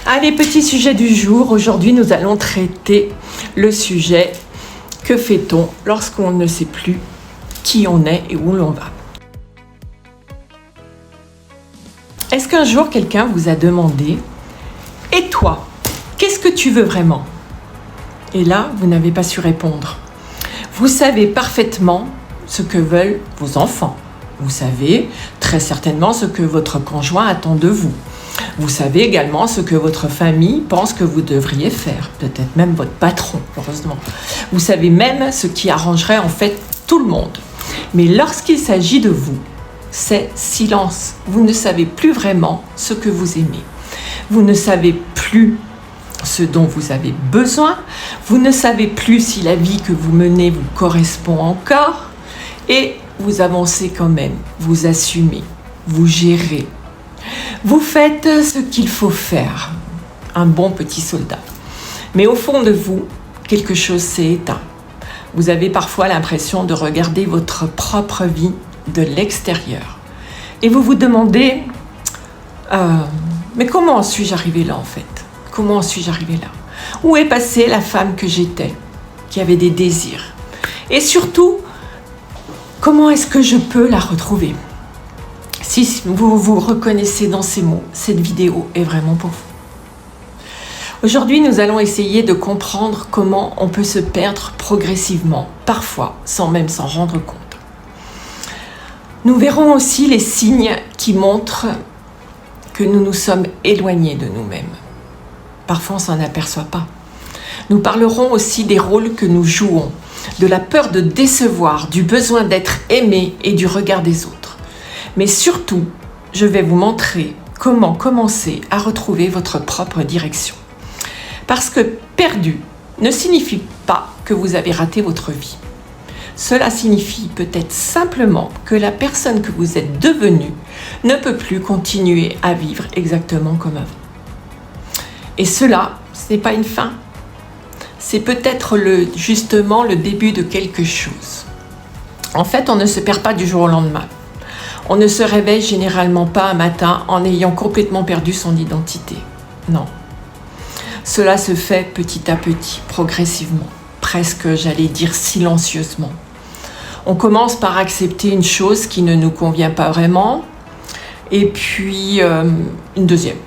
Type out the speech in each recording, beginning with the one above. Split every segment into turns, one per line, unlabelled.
Allez, petit sujet du jour. Aujourd'hui, nous allons traiter le sujet « Que fait-on lorsqu'on ne sait plus qui on est et où l'on va ?» Est-ce qu'un jour, quelqu'un vous a demandé « Et toi, qu'est-ce que tu veux vraiment ?» Et là, vous n'avez pas su répondre. Vous savez parfaitement ce que veulent vos enfants. Vous savez très certainement ce que votre conjoint attend de vous. Vous savez également ce que votre famille pense que vous devriez faire, peut-être même votre patron, heureusement. Vous savez même ce qui arrangerait en fait tout le monde. Mais lorsqu'il s'agit de vous, c'est silence. Vous ne savez plus vraiment ce que vous aimez. Vous ne savez plus ce dont vous avez besoin. Vous ne savez plus si la vie que vous menez vous correspond encore. Et vous avancez quand même, vous assumez, vous gérez. Vous faites ce qu'il faut faire, un bon petit soldat. Mais au fond de vous, quelque chose s'est éteint. Vous avez parfois l'impression de regarder votre propre vie de l'extérieur. Et vous vous demandez, mais comment suis-je arrivé là en fait ? Comment suis-je arrivé là ? Où est passée la femme que j'étais, qui avait des désirs ? Et surtout, comment est-ce que je peux la retrouver ? Si vous vous reconnaissez dans ces mots, cette vidéo est vraiment pour vous. Aujourd'hui, nous allons essayer de comprendre comment on peut se perdre progressivement, parfois sans même s'en rendre compte. Nous verrons aussi les signes qui montrent que nous nous sommes éloignés de nous-mêmes. Parfois, on ne s'en aperçoit pas. Nous parlerons aussi des rôles que nous jouons, de la peur de décevoir, du besoin d'être aimé et du regard des autres. Mais surtout, je vais vous montrer comment commencer à retrouver votre propre direction. Parce que perdu ne signifie pas que vous avez raté votre vie. Cela signifie peut-être simplement que la personne que vous êtes devenue ne peut plus continuer à vivre exactement comme avant. Et cela, ce n'est pas une fin. C'est peut-être justement le début de quelque chose. En fait, on ne se perd pas du jour au lendemain. On ne se réveille généralement pas un matin en ayant complètement perdu son identité. Non. Cela se fait petit à petit, progressivement, presque, j'allais dire, silencieusement. On commence par accepter une chose qui ne nous convient pas vraiment, et puis une deuxième.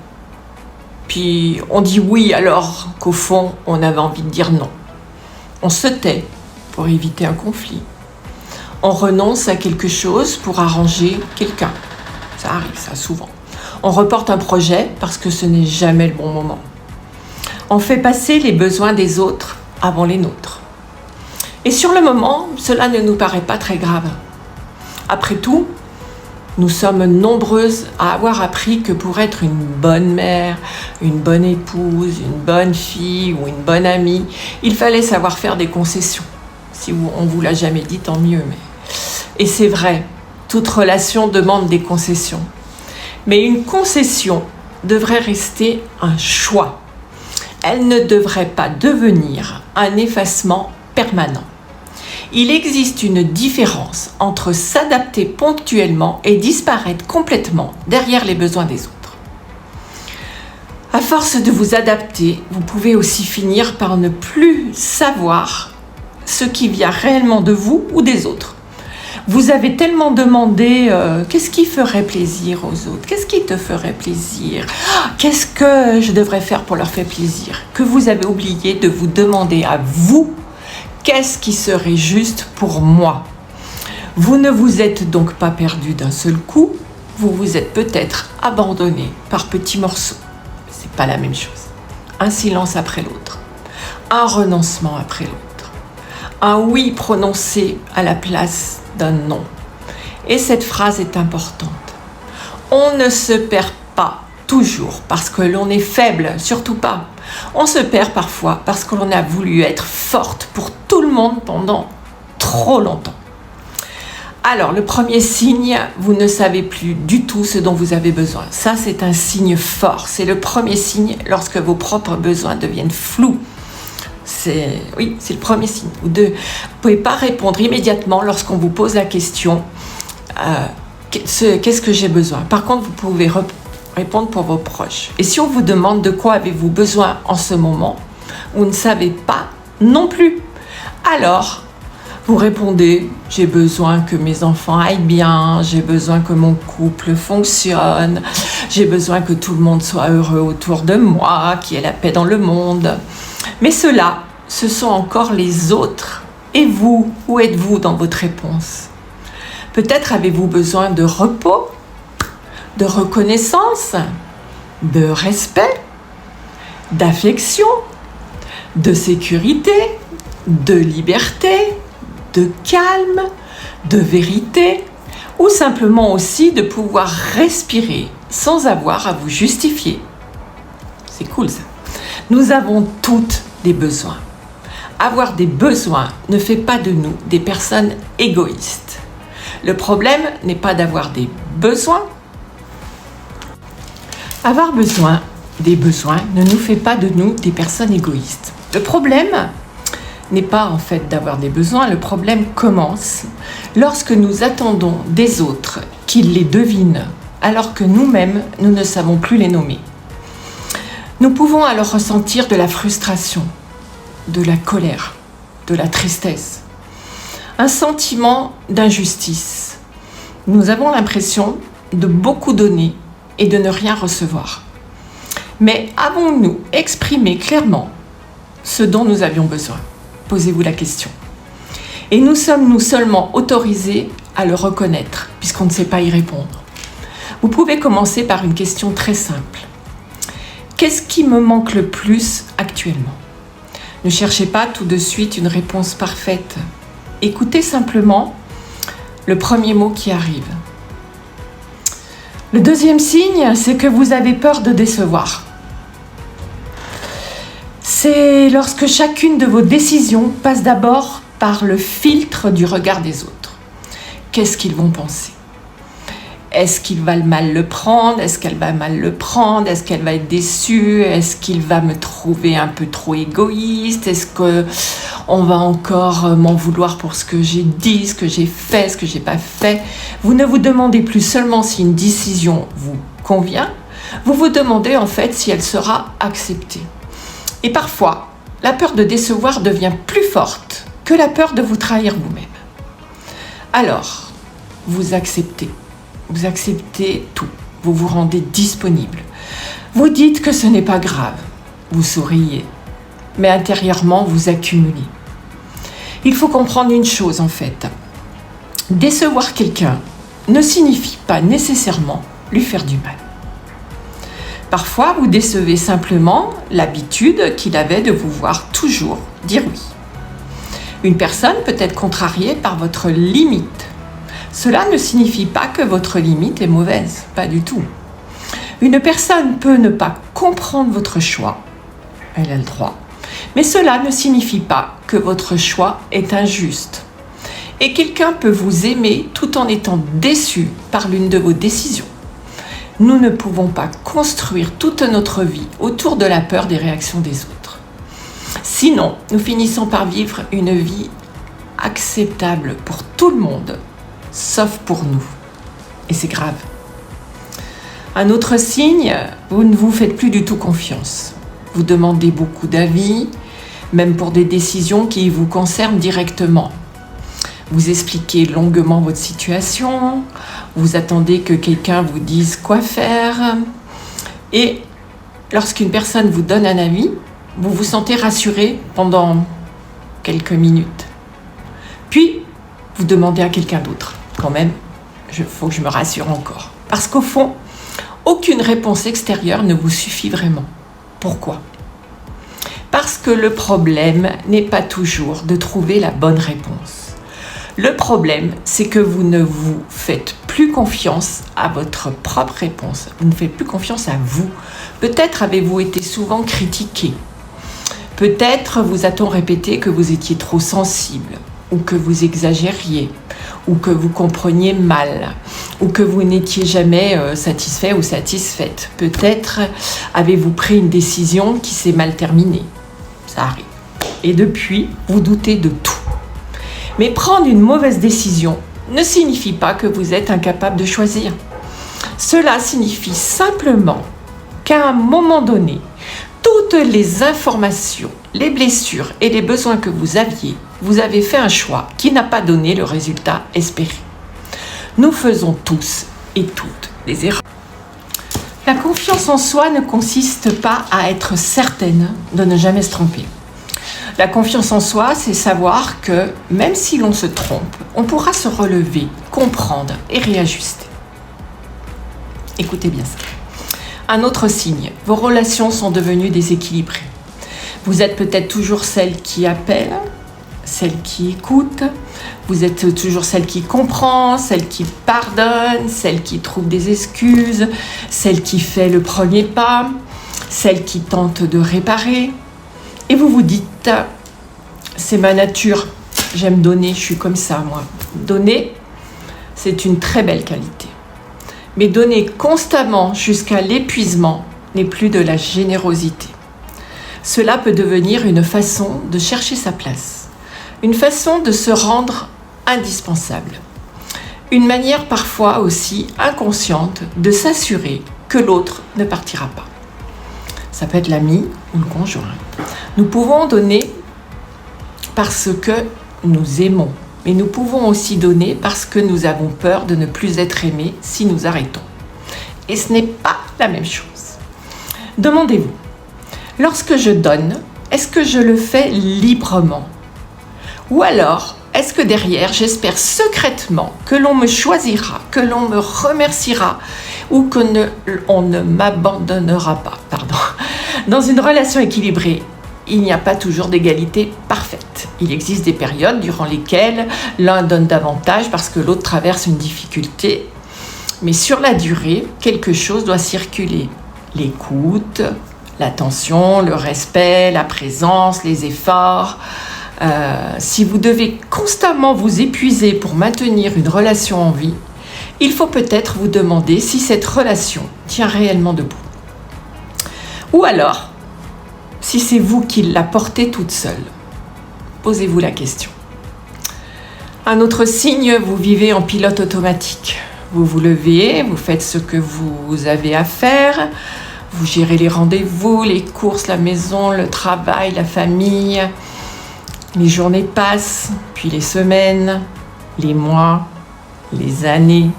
Puis on dit oui alors qu'au fond, on avait envie de dire non. On se tait pour éviter un conflit. On renonce à quelque chose pour arranger quelqu'un. Ça arrive, ça, souvent. On reporte un projet parce que ce n'est jamais le bon moment. On fait passer les besoins des autres avant les nôtres. Et sur le moment, cela ne nous paraît pas très grave. Après tout, nous sommes nombreuses à avoir appris que pour être une bonne mère, une bonne épouse, une bonne fille ou une bonne amie, il fallait savoir faire des concessions. Si on ne vous l'a jamais dit, tant mieux. Et c'est vrai, toute relation demande des concessions. Mais une concession devrait rester un choix. Elle ne devrait pas devenir un effacement permanent. Il existe une différence entre s'adapter ponctuellement et disparaître complètement derrière les besoins des autres. À force de vous adapter, vous pouvez aussi finir par ne plus savoir ce qui vient réellement de vous ou des autres. Vous avez tellement demandé qu'est-ce qui ferait plaisir aux autres, qu'est-ce qui te ferait plaisir, qu'est-ce que je devrais faire pour leur faire plaisir, que vous avez oublié de vous demander à vous qu'est-ce qui serait juste pour moi. Vous ne vous êtes donc pas perdu d'un seul coup, vous vous êtes peut-être abandonné par petits morceaux. C'est pas la même chose. Un silence après l'autre, un renoncement après l'autre, un oui prononcé à la place d'un non. Et cette phrase est importante. On ne se perd pas toujours parce que l'on est faible, surtout pas. On se perd parfois parce que l'on a voulu être forte pour tout le monde pendant trop longtemps. Alors, le premier signe, vous ne savez plus du tout ce dont vous avez besoin. Ça, c'est un signe fort. C'est le premier signe lorsque vos propres besoins deviennent flous. C'est le premier signe. Vous ne pouvez pas répondre immédiatement lorsqu'on vous pose la question qu'est-ce que j'ai besoin. Par contre, vous pouvez répondre pour vos proches. Et si on vous demande de quoi avez-vous besoin en ce moment, vous ne savez pas non plus. Alors, vous répondez, j'ai besoin que mes enfants aillent bien, j'ai besoin que mon couple fonctionne, j'ai besoin que tout le monde soit heureux autour de moi, qu'il y ait la paix dans le monde. Mais cela, ce sont encore les autres. Et vous, où êtes-vous dans votre réponse? Peut-être avez-vous besoin de repos, de reconnaissance, de respect, d'affection, de sécurité, de liberté, de calme, de vérité, ou simplement aussi de pouvoir respirer sans avoir à vous justifier. C'est cool ça. Nous avons toutes des besoins. Avoir des besoins ne fait pas de nous des personnes égoïstes. Le problème n'est pas d'avoir des besoins. Avoir besoin des besoins ne nous fait pas de nous des personnes égoïstes. Le problème n'est pas en fait d'avoir des besoins, le problème commence lorsque nous attendons des autres qu'ils les devinent, alors que nous-mêmes, nous ne savons plus les nommer. Nous pouvons alors ressentir de la frustration, de la colère, de la tristesse, un sentiment d'injustice. Nous avons l'impression de beaucoup donner et de ne rien recevoir. Mais avons-nous exprimé clairement ce dont nous avions besoin? Posez-vous la question. Et nous sommes-nous seulement autorisés à le reconnaître, puisqu'on ne sait pas y répondre? Vous pouvez commencer par une question très simple. Qu'est-ce qui me manque le plus actuellement? Ne cherchez pas tout de suite une réponse parfaite. Écoutez simplement le premier mot qui arrive. Le deuxième signe, c'est que vous avez peur de décevoir. C'est lorsque chacune de vos décisions passe d'abord par le filtre du regard des autres. Qu'est-ce qu'ils vont penser? Est-ce qu'il va mal le prendre? Est-ce qu'elle va mal le prendre? Est-ce qu'elle va être déçue? Est-ce qu'il va me trouver un peu trop égoïste? Est-ce qu'on va encore m'en vouloir pour ce que j'ai dit, ce que j'ai fait, ce que j'ai pas fait? Vous ne vous demandez plus seulement si une décision vous convient, vous vous demandez en fait si elle sera acceptée. Et parfois, la peur de décevoir devient plus forte que la peur de vous trahir vous-même. Alors, vous acceptez tout, vous vous rendez disponible. Vous dites que ce n'est pas grave, vous souriez, mais intérieurement, vous accumulez. Il faut comprendre une chose en fait. Décevoir quelqu'un ne signifie pas nécessairement lui faire du mal. Parfois, vous décevez simplement l'habitude qu'il avait de vous voir toujours dire oui. Une personne peut être contrariée par votre limite. Cela ne signifie pas que votre limite est mauvaise, pas du tout. Une personne peut ne pas comprendre votre choix, elle a le droit, mais cela ne signifie pas que votre choix est injuste. Et quelqu'un peut vous aimer tout en étant déçu par l'une de vos décisions. Nous ne pouvons pas construire toute notre vie autour de la peur des réactions des autres. Sinon, nous finissons par vivre une vie acceptable pour tout le monde, sauf pour nous. Et c'est grave. Un autre signe, vous ne vous faites plus du tout confiance. Vous demandez beaucoup d'avis, même pour des décisions qui vous concernent directement. Vous expliquez longuement votre situation, vous attendez que quelqu'un vous dise quoi faire. Et lorsqu'une personne vous donne un avis, vous vous sentez rassuré pendant quelques minutes. Puis, vous demandez à quelqu'un d'autre. Quand même, il faut que je me rassure encore. Parce qu'au fond, aucune réponse extérieure ne vous suffit vraiment. Pourquoi? Parce que le problème n'est pas toujours de trouver la bonne réponse. Le problème, c'est que vous ne vous faites plus confiance à votre propre réponse. Vous ne faites plus confiance à vous. Peut-être avez-vous été souvent critiqué. Peut-être vous a-t-on répété que vous étiez trop sensible, ou que vous exagériez, ou que vous compreniez mal, ou que vous n'étiez jamais satisfait ou satisfaite. Peut-être avez-vous pris une décision qui s'est mal terminée. Ça arrive. Et depuis, vous doutez de tout. Mais prendre une mauvaise décision ne signifie pas que vous êtes incapable de choisir. Cela signifie simplement qu'à un moment donné, toutes les informations, les blessures et les besoins que vous aviez, vous avez fait un choix qui n'a pas donné le résultat espéré. Nous faisons tous et toutes des erreurs. La confiance en soi ne consiste pas à être certaine de ne jamais se tromper. La confiance en soi, c'est savoir que même si l'on se trompe, on pourra se relever, comprendre et réajuster. Écoutez bien ça. Un autre signe, vos relations sont devenues déséquilibrées. Vous êtes peut-être toujours celle qui appelle, celle qui écoute, vous êtes toujours celle qui comprend, celle qui pardonne, celle qui trouve des excuses, celle qui fait le premier pas, celle qui tente de réparer. Et vous vous dites, c'est ma nature, j'aime donner, je suis comme ça moi. Donner, c'est une très belle qualité. Mais donner constamment jusqu'à l'épuisement n'est plus de la générosité. Cela peut devenir une façon de chercher sa place, une façon de se rendre indispensable, une manière parfois aussi inconsciente de s'assurer que l'autre ne partira pas. Ça peut être l'ami ou le conjoint. Nous pouvons donner parce que nous aimons. Mais nous pouvons aussi donner parce que nous avons peur de ne plus être aimés si nous arrêtons. Et ce n'est pas la même chose. Demandez-vous, lorsque je donne, est-ce que je le fais librement? Ou alors, est-ce que derrière, j'espère secrètement que l'on me choisira, que l'on me remerciera ou qu'on ne m'abandonnera pas? Dans une relation équilibrée, il n'y a pas toujours d'égalité parfaite. Il existe des périodes durant lesquelles l'un donne davantage parce que l'autre traverse une difficulté. Mais sur la durée, quelque chose doit circuler. L'écoute, l'attention, le respect, la présence, les efforts. Si vous devez constamment vous épuiser pour maintenir une relation en vie, il faut peut-être vous demander si cette relation tient réellement debout. Ou alors, si c'est vous qui la portez toute seule. Posez-vous la question. Un autre signe, vous vivez en pilote automatique. Vous vous levez, vous faites ce que vous avez à faire, vous gérez les rendez-vous, les courses, la maison, le travail, la famille. Les journées passent, puis les semaines, les mois, les années.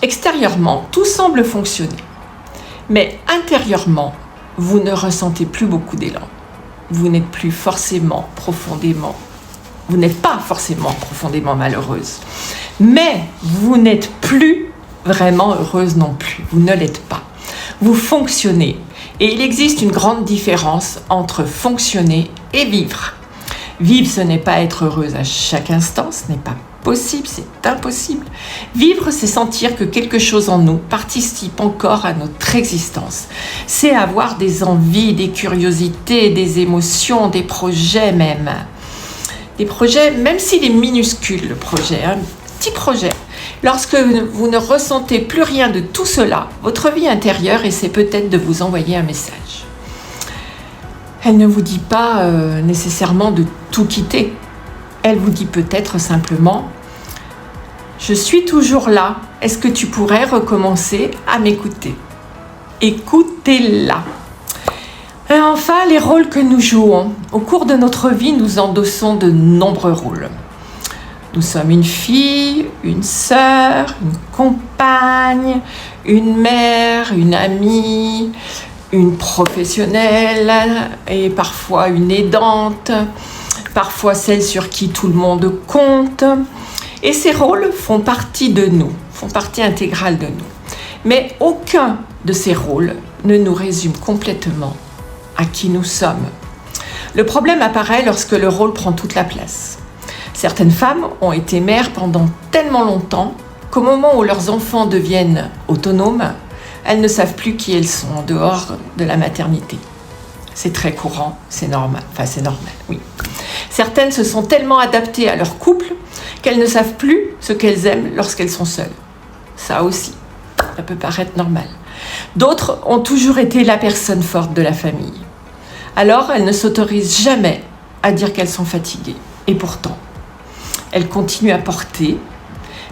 Extérieurement, tout semble fonctionner. Mais intérieurement, vous ne ressentez plus beaucoup d'élan. Vous n'êtes pas forcément profondément malheureuse. Mais vous n'êtes plus vraiment heureuse non plus. Vous ne l'êtes pas. Vous fonctionnez. Et il existe une grande différence entre fonctionner et vivre. Vivre, ce n'est pas être heureuse à chaque instant, ce n'est pas possible, c'est impossible. Vivre, c'est sentir que quelque chose en nous participe encore à notre existence. C'est avoir des envies, des curiosités, des émotions, des projets même. Des projets, même s'il est minuscule le projet, un petit projet. Lorsque vous ne ressentez plus rien de tout cela, votre vie intérieure essaie peut-être de vous envoyer un message. Elle ne vous dit pas nécessairement de tout quitter. Elle vous dit peut-être simplement « Je suis toujours là, est-ce que tu pourrais recommencer à m'écouter ?» Écoutez-la. Et enfin, les rôles que nous jouons. Au cours de notre vie, nous endossons de nombreux rôles. Nous sommes une fille, une sœur, une compagne, une mère, une amie, une professionnelle et parfois une aidante, parfois celle sur qui tout le monde compte. Et ces rôles font partie de nous, font partie intégrale de nous. Mais aucun de ces rôles ne nous résume complètement à qui nous sommes. Le problème apparaît lorsque le rôle prend toute la place. Certaines femmes ont été mères pendant tellement longtemps qu'au moment où leurs enfants deviennent autonomes, elles ne savent plus qui elles sont en dehors de la maternité. C'est très courant, c'est normal, oui. Certaines se sont tellement adaptées à leur couple qu'elles ne savent plus ce qu'elles aiment lorsqu'elles sont seules. Ça aussi, ça peut paraître normal. D'autres ont toujours été la personne forte de la famille. Alors, elles ne s'autorisent jamais à dire qu'elles sont fatiguées. Et pourtant, elles continuent à porter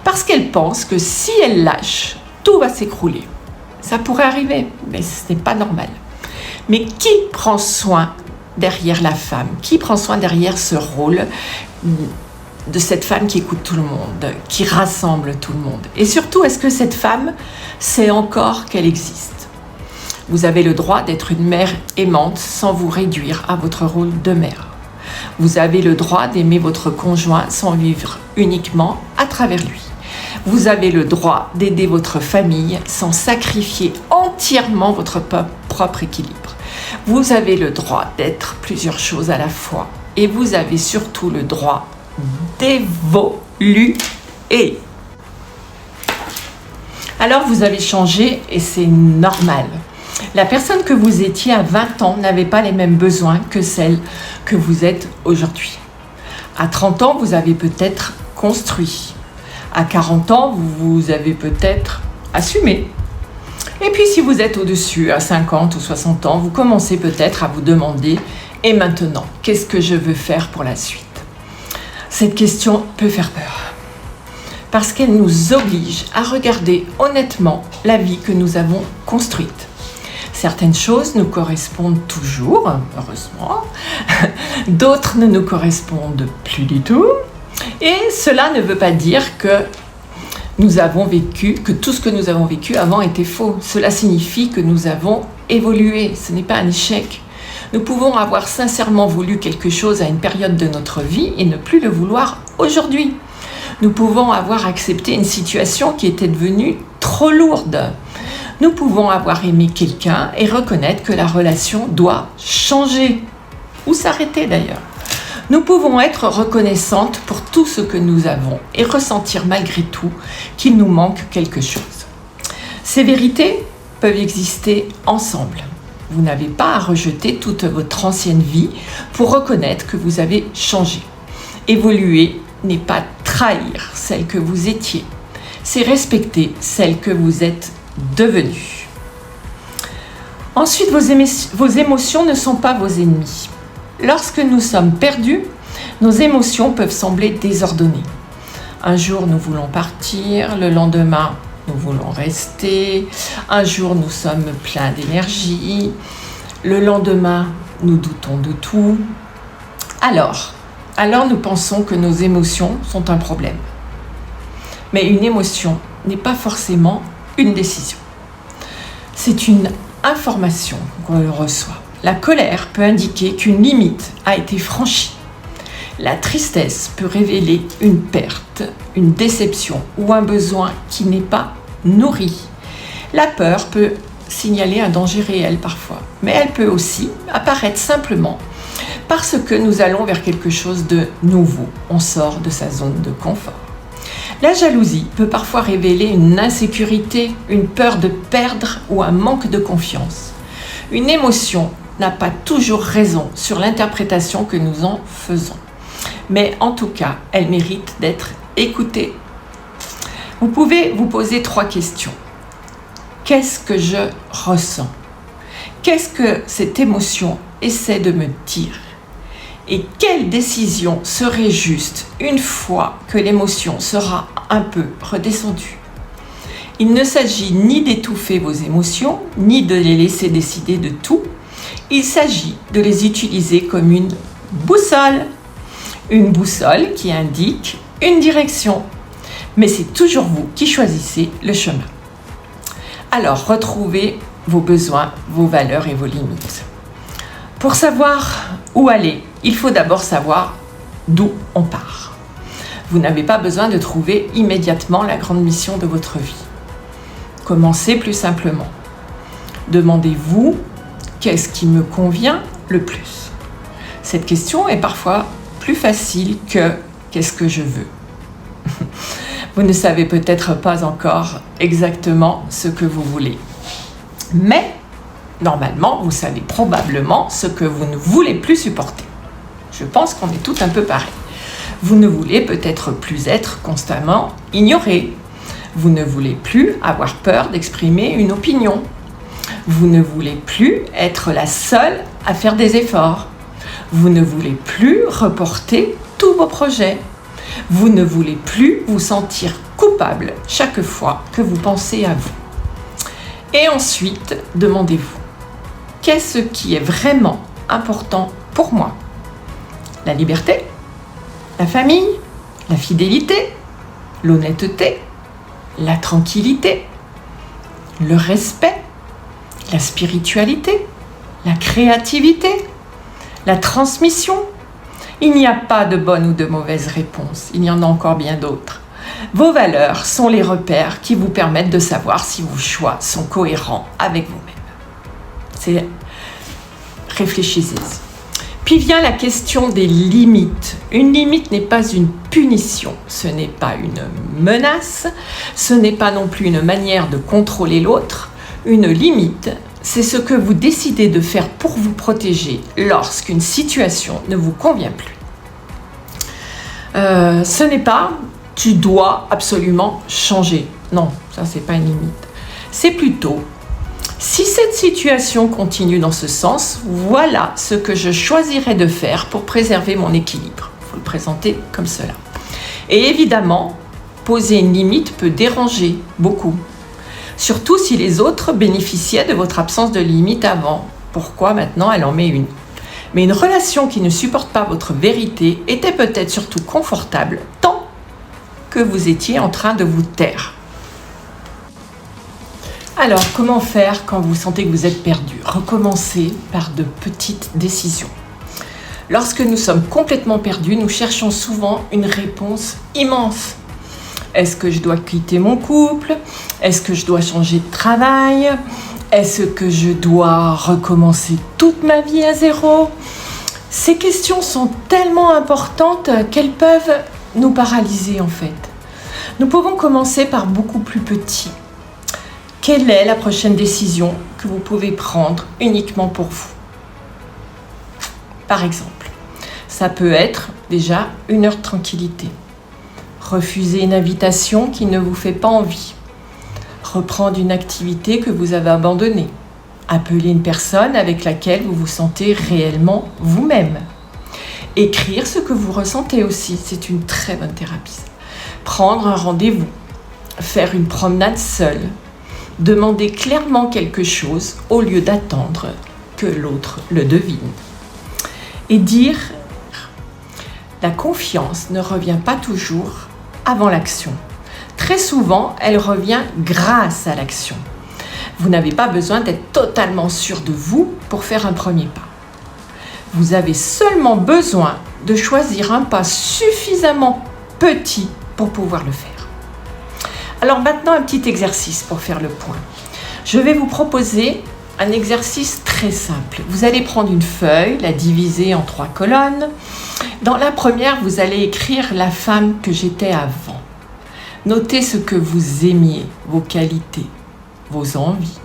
parce qu'elles pensent que si elles lâchent, tout va s'écrouler. Ça pourrait arriver, mais ce n'est pas normal. Mais qui prend soin derrière la femme? Qui prend soin derrière ce rôle de cette femme qui écoute tout le monde, qui rassemble tout le monde? Et surtout, est-ce que cette femme sait encore qu'elle existe? Vous avez le droit d'être une mère aimante sans vous réduire à votre rôle de mère. Vous avez le droit d'aimer votre conjoint sans vivre uniquement à travers lui. Vous avez le droit d'aider votre famille sans sacrifier entièrement votre propre équilibre. Vous avez le droit d'être plusieurs choses à la fois. Et vous avez surtout le droit d'évoluer. Alors vous avez changé et c'est normal. La personne que vous étiez à 20 ans n'avait pas les mêmes besoins que celle que vous êtes aujourd'hui. À 30 ans, vous avez peut-être construit. À 40 ans, vous avez peut-être assumé. Et puis si vous êtes au-dessus, à 50 ou 60 ans, vous commencez peut-être à vous demander « Et maintenant, qu'est-ce que je veux faire pour la suite ?» Cette question peut faire peur. Parce qu'elle nous oblige à regarder honnêtement la vie que nous avons construite. Certaines choses nous correspondent toujours, heureusement. D'autres ne nous correspondent plus du tout. Et cela ne veut pas dire que tout ce que nous avons vécu avant était faux. Cela signifie que nous avons évolué. Ce n'est pas un échec. Nous pouvons avoir sincèrement voulu quelque chose à une période de notre vie et ne plus le vouloir aujourd'hui. Nous pouvons avoir accepté une situation qui était devenue trop lourde. Nous pouvons avoir aimé quelqu'un et reconnaître que la relation doit changer, ou s'arrêter d'ailleurs. Nous pouvons être reconnaissantes pour tout ce que nous avons et ressentir malgré tout qu'il nous manque quelque chose. Ces vérités peuvent exister ensemble. Vous n'avez pas à rejeter toute votre ancienne vie pour reconnaître que vous avez changé. Évoluer n'est pas trahir celle que vous étiez, c'est respecter celle que vous êtes devenue. Ensuite, vos émotions ne sont pas vos ennemis. Lorsque nous sommes perdus, nos émotions peuvent sembler désordonnées. Un jour, nous voulons partir, le lendemain, nous voulons rester. Un jour, nous sommes pleins d'énergie. Le lendemain, nous doutons de tout. Alors nous pensons que nos émotions sont un problème. Mais une émotion n'est pas forcément une décision. C'est une information qu'on reçoit. La colère peut indiquer qu'une limite a été franchie. La tristesse peut révéler une perte, une déception ou un besoin qui n'est pas nourri. La peur peut signaler un danger réel parfois, mais elle peut aussi apparaître simplement parce que nous allons vers quelque chose de nouveau. On sort de sa zone de confort. La jalousie peut parfois révéler une insécurité, une peur de perdre ou un manque de confiance. Une émotion n'a pas toujours raison sur l'interprétation que nous en faisons. Mais en tout cas, elle mérite d'être écoutée. Vous pouvez vous poser 3 questions. Qu'est-ce que je ressens? Qu'est-ce que cette émotion essaie de me dire? Et quelle décision serait juste une fois que l'émotion sera un peu redescendue? Il ne s'agit ni d'étouffer vos émotions, ni de les laisser décider de tout. Il s'agit de les utiliser comme une boussole. Une boussole qui indique une direction. Mais c'est toujours vous qui choisissez le chemin. Alors, retrouvez vos besoins, vos valeurs et vos limites. Pour savoir où aller, il faut d'abord savoir d'où on part. Vous n'avez pas besoin de trouver immédiatement la grande mission de votre vie. Commencez plus simplement. Demandez-vous qu'est-ce qui me convient le plus. Cette question est parfois plus facile que qu'est-ce que je veux. Vous ne savez peut-être pas encore exactement ce que vous voulez. Mais normalement, vous savez probablement ce que vous ne voulez plus supporter. Je pense qu'on est tous un peu pareils. Vous ne voulez peut-être plus être constamment ignoré. Vous ne voulez plus avoir peur d'exprimer une opinion. Vous ne voulez plus être la seule à faire des efforts. Vous ne voulez plus reporter tous vos projets. Vous ne voulez plus vous sentir coupable chaque fois que vous pensez à vous. Et ensuite, demandez-vous, qu'est-ce qui est vraiment important pour moi? La liberté, la famille, la fidélité, l'honnêteté, la tranquillité, le respect, la spiritualité, la créativité, la transmission. Il n'y a pas de bonne ou de mauvaise réponse, il y en a encore bien d'autres. Vos valeurs sont les repères qui vous permettent de savoir si vos choix sont cohérents avec vous-même. Réfléchissez-y. Puis vient la question des limites. Une limite n'est pas une punition, ce n'est pas une menace, ce n'est pas non plus une manière de contrôler l'autre. Une limite, c'est ce que vous décidez de faire pour vous protéger lorsqu'une situation ne vous convient plus. Ce n'est pas « tu dois absolument changer ». Non, ça c'est pas une limite. C'est plutôt « si cette situation continue dans ce sens, voilà ce que je choisirais de faire pour préserver mon équilibre ». Il faut le présenter comme cela. Et évidemment, poser une limite peut déranger beaucoup. Surtout si les autres bénéficiaient de votre absence de limite avant. Pourquoi maintenant elle en met une? Mais une relation qui ne supporte pas votre vérité était peut-être surtout confortable tant que vous étiez en train de vous taire. Alors, comment faire quand vous sentez que vous êtes perdu? Recommencez par de petites décisions. Lorsque nous sommes complètement perdus, nous cherchons souvent une réponse immense. Est-ce que je dois quitter mon couple? Est-ce que je dois changer de travail? Est-ce que je dois recommencer toute ma vie à zéro? Ces questions sont tellement importantes qu'elles peuvent nous paralyser en fait. Nous pouvons commencer par beaucoup plus petit. Quelle est la prochaine décision que vous pouvez prendre uniquement pour vous? Par exemple, ça peut être déjà une heure de tranquillité. Refuser une invitation qui ne vous fait pas envie. Reprendre une activité que vous avez abandonnée. Appeler une personne avec laquelle vous vous sentez réellement vous-même. Écrire ce que vous ressentez aussi, c'est une très bonne thérapie. Prendre un rendez-vous. Faire une promenade seule. Demander clairement quelque chose au lieu d'attendre que l'autre le devine. Et dire, la confiance ne revient pas toujours avant l'action. Très souvent, elle revient grâce à l'action. Vous n'avez pas besoin d'être totalement sûr de vous pour faire un premier pas. Vous avez seulement besoin de choisir un pas suffisamment petit pour pouvoir le faire. Alors maintenant, un petit exercice pour faire le point. Je vais vous proposer un exercice très simple. Vous allez prendre une feuille, la diviser en 3 colonnes. Dans la première, vous allez écrire la femme que j'étais avant. Notez ce que vous aimiez, vos qualités, vos envies,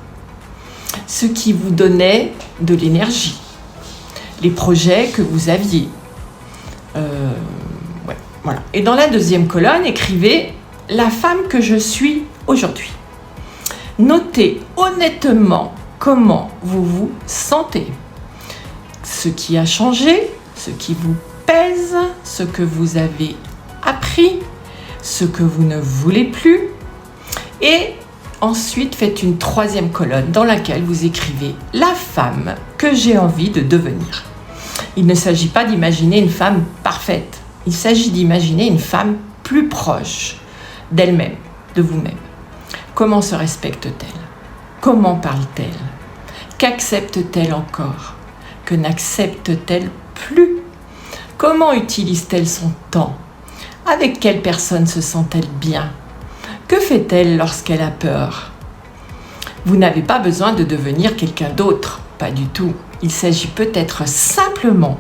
ce qui vous donnait de l'énergie, les projets que vous aviez. Voilà. Et dans la deuxième colonne, écrivez la femme que je suis aujourd'hui. Notez honnêtement comment vous vous sentez, ce qui a changé, ce qui vous pèse, ce que vous avez appris, ce que vous ne voulez plus. Et ensuite, faites une 3e colonne dans laquelle vous écrivez la femme que j'ai envie de devenir. Il ne s'agit pas d'imaginer une femme parfaite. Il s'agit d'imaginer une femme plus proche d'elle-même, de vous-même. Comment se respecte-t-elle? Comment parle-t-elle? Qu'accepte-t-elle encore? Que n'accepte-t-elle plus? Comment utilise-t-elle son temps? Avec quelle personne se sent-elle bien? Que fait-elle lorsqu'elle a peur? Vous n'avez pas besoin de devenir quelqu'un d'autre, pas du tout. Il s'agit peut-être simplement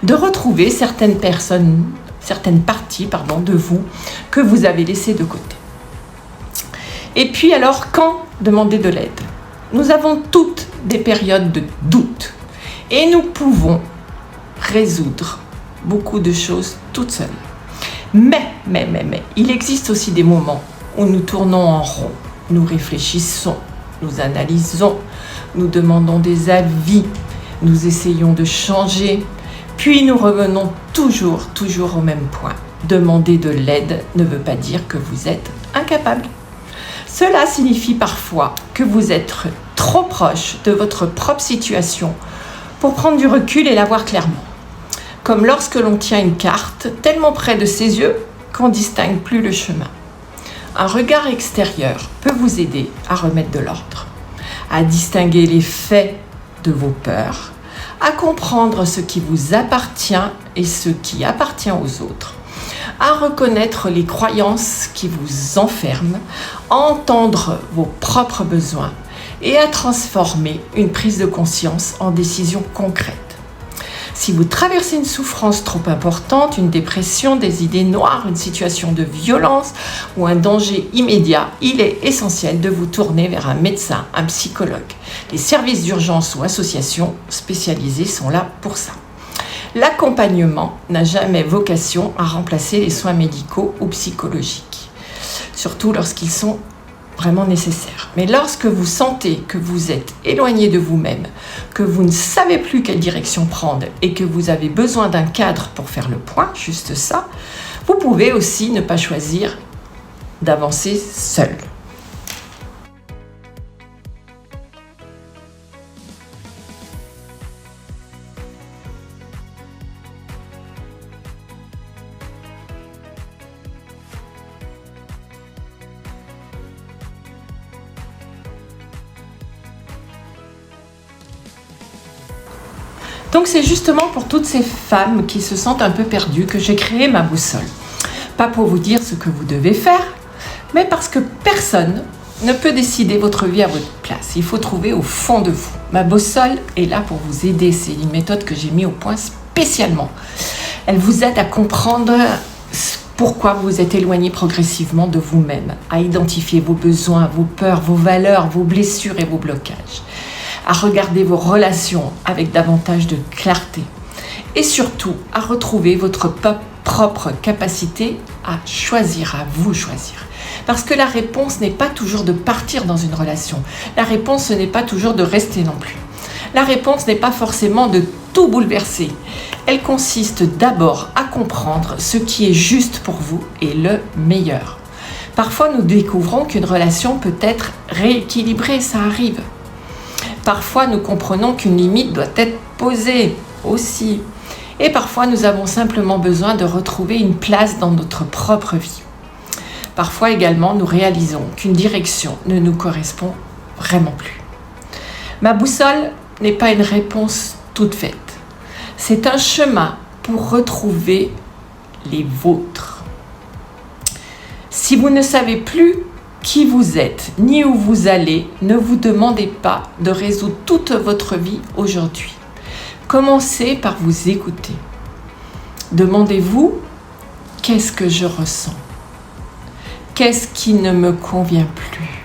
de retrouver certaines parties de vous que vous avez laissées de côté. Et puis alors, quand demander de l'aide? Nous avons toutes des périodes de doute et nous pouvons résoudre beaucoup de choses toutes seules. Mais, il existe aussi des moments où nous tournons en rond, nous réfléchissons, nous analysons, nous demandons des avis, nous essayons de changer, puis nous revenons toujours au même point. Demander de l'aide ne veut pas dire que vous êtes incapable. Cela signifie parfois que vous êtes trop proche de votre propre situation pour prendre du recul et la voir clairement. Comme lorsque l'on tient une carte tellement près de ses yeux qu'on ne distingue plus le chemin. Un regard extérieur peut vous aider à remettre de l'ordre, à distinguer les faits de vos peurs, à comprendre ce qui vous appartient et ce qui appartient aux autres, à reconnaître les croyances qui vous enferment, à entendre vos propres besoins et à transformer une prise de conscience en décision concrète. Si vous traversez une souffrance trop importante, une dépression, des idées noires, une situation de violence ou un danger immédiat, il est essentiel de vous tourner vers un médecin, un psychologue. Les services d'urgence ou associations spécialisées sont là pour ça. L'accompagnement n'a jamais vocation à remplacer les soins médicaux ou psychologiques, surtout lorsqu'ils sont vraiment nécessaire. Mais lorsque vous sentez que vous êtes éloigné de vous-même, que vous ne savez plus quelle direction prendre et que vous avez besoin d'un cadre pour faire le point, juste ça, vous pouvez aussi ne pas choisir d'avancer seul. Donc c'est justement pour toutes ces femmes qui se sentent un peu perdues que j'ai créé ma boussole. Pas pour vous dire ce que vous devez faire, mais parce que personne ne peut décider votre vie à votre place. Il faut trouver au fond de vous. Ma boussole est là pour vous aider. C'est une méthode que j'ai mise au point spécialement. Elle vous aide à comprendre pourquoi vous êtes éloigné progressivement de vous-même, à identifier vos besoins, vos peurs, vos valeurs, vos blessures et vos blocages, à regarder vos relations avec davantage de clarté et surtout à retrouver votre propre capacité à choisir, à vous choisir. Parce que la réponse n'est pas toujours de partir dans une relation. La réponse, ce n'est pas toujours de rester non plus. La réponse n'est pas forcément de tout bouleverser. Elle consiste d'abord à comprendre ce qui est juste pour vous et le meilleur. Parfois, nous découvrons qu'une relation peut être rééquilibrée, ça arrive. Parfois, nous comprenons qu'une limite doit être posée aussi. Et parfois, nous avons simplement besoin de retrouver une place dans notre propre vie. Parfois également, nous réalisons qu'une direction ne nous correspond vraiment plus. Ma boussole n'est pas une réponse toute faite. C'est un chemin pour retrouver les vôtres. Si vous ne savez plus qui vous êtes, ni où vous allez, ne vous demandez pas de résoudre toute votre vie aujourd'hui. Commencez par vous écouter. Demandez-vous, qu'est-ce que je ressens ? Qu'est-ce qui ne me convient plus ?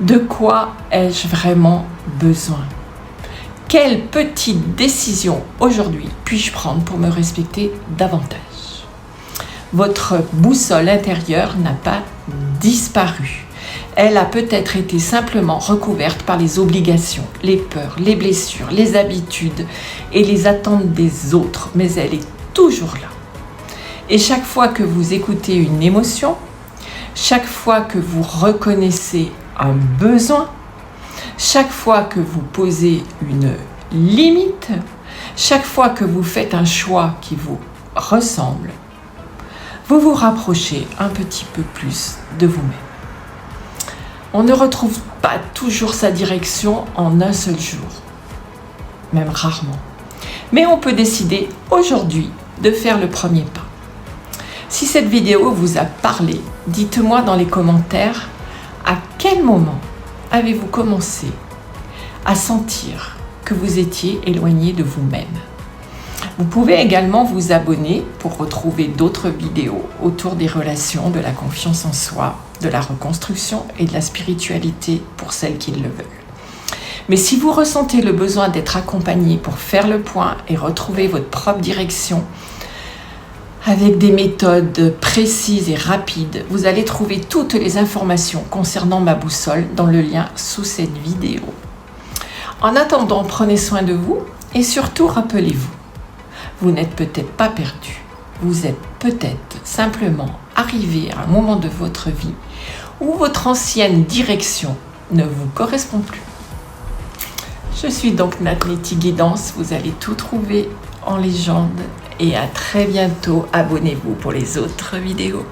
De quoi ai-je vraiment besoin ? Quelle petite décision aujourd'hui puis-je prendre pour me respecter davantage ? Votre boussole intérieure n'a pas disparu. Elle a peut-être été simplement recouverte par les obligations, les peurs, les blessures, les habitudes et les attentes des autres, mais elle est toujours là. Et chaque fois que vous écoutez une émotion, chaque fois que vous reconnaissez un besoin, chaque fois que vous posez une limite, chaque fois que vous faites un choix qui vous ressemble, vous vous rapprochez un petit peu plus de vous-même. On ne retrouve pas toujours sa direction en un seul jour, même rarement. Mais on peut décider aujourd'hui de faire le premier pas. Si cette vidéo vous a parlé, dites-moi dans les commentaires à quel moment avez-vous commencé à sentir que vous étiez éloigné de vous-même. Vous pouvez également vous abonner pour retrouver d'autres vidéos autour des relations, de la confiance en soi, de la reconstruction et de la spiritualité pour celles qui le veulent. Mais si vous ressentez le besoin d'être accompagné pour faire le point et retrouver votre propre direction avec des méthodes précises et rapides, vous allez trouver toutes les informations concernant ma boussole dans le lien sous cette vidéo. En attendant, prenez soin de vous et surtout rappelez-vous, vous n'êtes peut-être pas perdu, vous êtes peut-être simplement arrivé à un moment de votre vie ou votre ancienne direction ne vous correspond plus. Je suis donc Nat Netty Guidance, vous allez tout trouver en légende et à très bientôt. Abonnez-vous pour les autres vidéos.